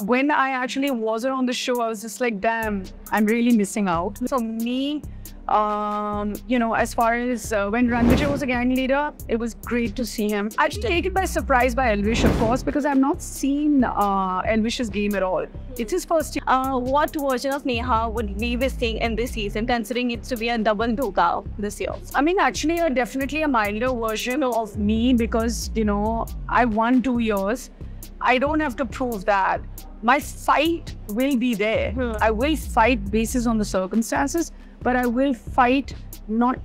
when I actually wasn't on the show, I was just like, damn, I'm really missing out. For me, as far as when Rannvijay was a gang leader, it was great to see him. Actually taken by surprise by Elvish, of course, because I've not seen Elvish's game at all. It's his first year. What version of Neha would we be seeing in this season, considering it's to be a double dhoka this year? I mean, actually, definitely a milder version of me because, I won 2 years. I don't have to prove that. My fight will be there. I will fight basis on the circumstances, but I will fight not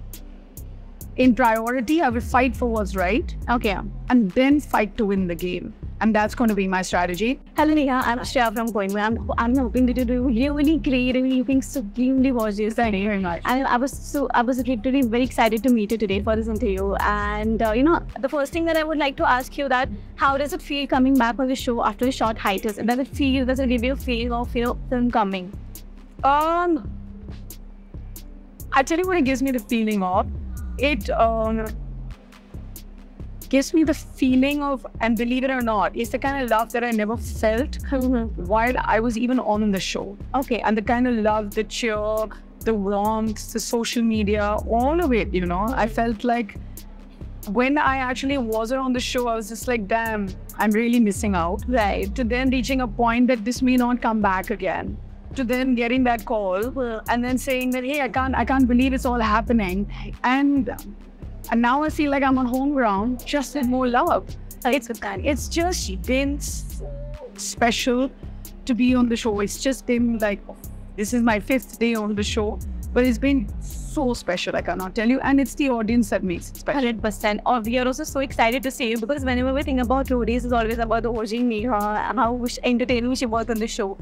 in priority. I will fight for what's right. Okay. And then fight to win the game. And that's going to be my strategy. Hello Neha, I'm Shreya from Koimoi. I'm hoping that you do really great and looking supremely gorgeous. Thank you very much. And I was literally very excited to meet you today for this interview. And the first thing that I would like to ask you that how does it feel coming back on the show after a short hiatus? Does it give you a feeling of your film coming? I tell you what it gives me the feeling of. It gives me the feeling of, and believe it or not, it's the kind of love that I never felt while I was even on the show. Okay. And the kind of love, the cheer, the warmth, the social media, all of it, I felt like when I actually wasn't on the show, I was just like, damn, I'm really missing out. Right. To then reaching a point that this may not come back again. To then getting that call and then saying that, hey, I can't believe it's all happening. And now I feel like I'm on home ground, just with more love. It's just been special to be on the show. It's just been like, this is my 5th day on the show, but it's been so special, I cannot tell you. And it's the audience that makes it special. 100%. We are also so excited to see you because whenever we think about Roadies, it's always about the OG Neha and how entertaining she was on the show.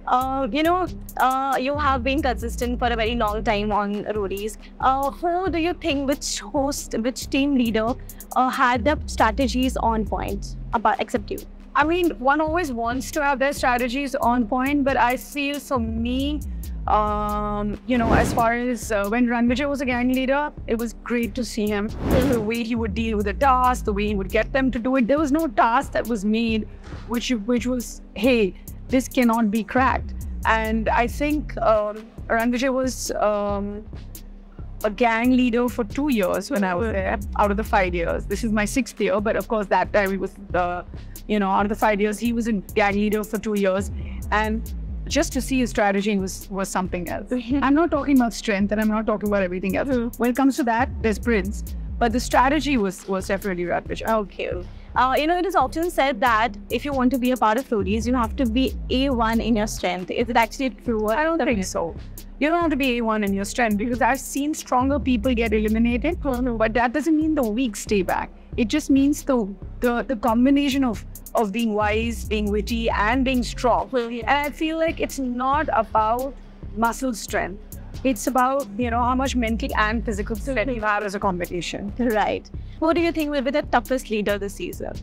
You have been consistent for a very long time on Roadies. Who do you think, which team leader had the strategies on point, except you? I mean, one always wants to have their strategies on point, but I feel for me, as far as when Rannvijay was a gang leader, it was great to see him. The way he would deal with the task, the way he would get them to do it. There was no task that was made which was, hey, this cannot be cracked. And I think Rannvijay was a gang leader for 2 years when I was there, out of the 5 years. This is my 6th year, but of course that time he was, out of the 5 years, he was a gang leader for 2 years. And just to see his strategy was something else. I'm not talking about strength and I'm not talking about everything else. When it comes to that, there's Prince. But the strategy was definitely Rannvijay. Okay. It is often said that if you want to be a part of Roadies, you have to be A1 in your strength. Is it actually true? I don't think so. You don't have to be A1 in your strength because I've seen stronger people get eliminated, but that doesn't mean the weak stay back. It just means the combination of being wise, being witty, and being strong. And I feel like it's not about muscle strength. It's about, how much mental and physical strength you have as a combination. Right. Who do you think will be the toughest leader this season?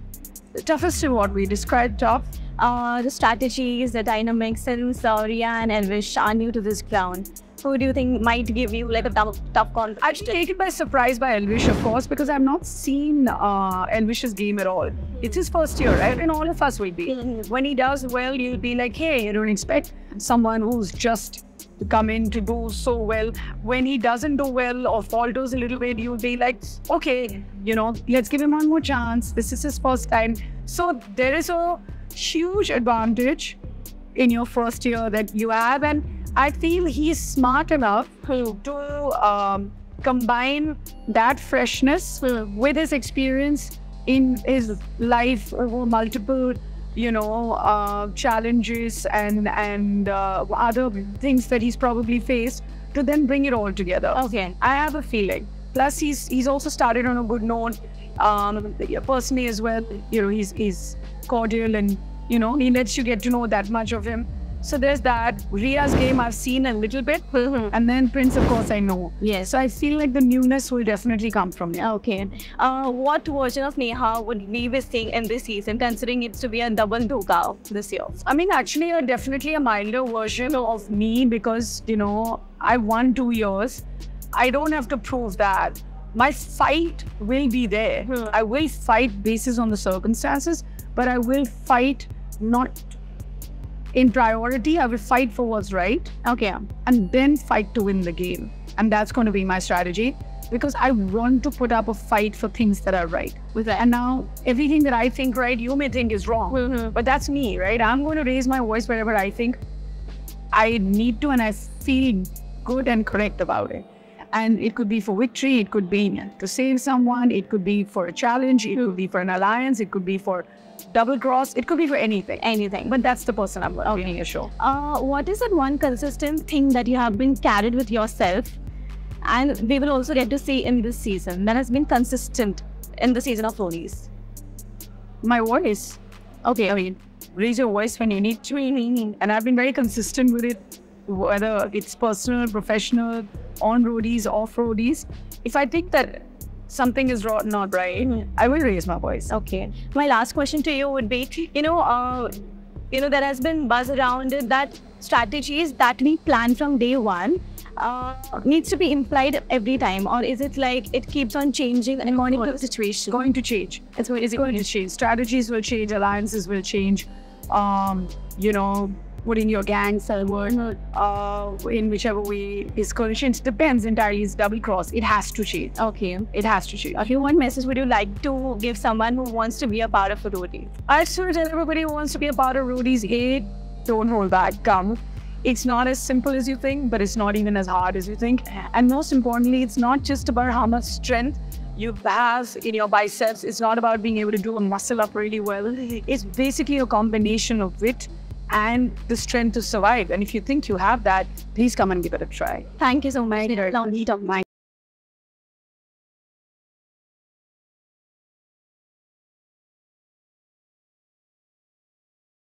The toughest in what we described tough? The strategies, the dynamics, since Riya and Elvish are new to this ground. Who do you think might give you like a tough conflict? Actually taken by surprise by Elvish, of course, because I've not seen Elvish's game at all. It's his first year, right? And all of us will be. When he does well, you'll be like, hey, you don't expect someone who's just to come in to do so well. When he doesn't do well or falters a little bit, you'll be like, okay, let's give him one more chance. This is his first time. So there is a huge advantage in your first year that you have, and I feel he's smart enough to combine that freshness with his experience in his life over multiple, challenges and other things that he's probably faced to then bring it all together. Okay. I have a feeling. Plus, he's also started on a good note. Personally as well, he's cordial and, he lets you get to know that much of him. So there's that. Riya's game I've seen a little bit. And then Prince, of course, I know. Yes. So I feel like the newness will definitely come from him. Okay. What version of Neha would we be seeing in this season, considering it's to be a double dhoka this year? I mean, actually, definitely a milder version of me because, I won 2 years. I don't have to prove that. My fight will be there. I will fight basis on the circumstances, but I will fight not in priority, I will fight for what's right. Okay. And then fight to win the game. And that's going to be my strategy, because I want to put up a fight for things that are right. And now everything that I think right, you may think is wrong, but that's me, right? I'm going to raise my voice wherever I think I need to, and I feel good and correct about it. And it could be for victory, it could be to save someone, it could be for a challenge, it could be for an alliance, it could be for double cross, it could be for anything. Anything. But that's the person I'm winning a show. What is that one consistent thing that you have been carried with yourself, and we will also get to see in this season, that has been consistent in the season of Roadies? My voice. Okay. I mean, raise your voice when you need to. And I've been very consistent with it, whether it's personal, professional, on Roadies, off Roadies. If I think that something is not right, I will raise my voice. Okay. My last question to you would be, there has been buzz around it that strategies that we plan from day one needs to be implied every time, or is it like it keeps on changing according to the situation? Going to change. It's going to change. Strategies will change. Alliances will change. Putting your gang forward in whichever way is going to change. Depends entirely. It's double cross. It has to change. Okay. It has to change. Okay. What message would you like to give someone who wants to be a part of a Roadies? I sort of tell everybody who wants to be a part of Roadies, don't hold back. Come. It's not as simple as you think, but it's not even as hard as you think. And most importantly, it's not just about how much strength you have in your biceps. It's not about being able to do a muscle up really well. It's basically a combination of wit and the strength to survive. And if you think you have that, please come and give it a try. Thank you so much.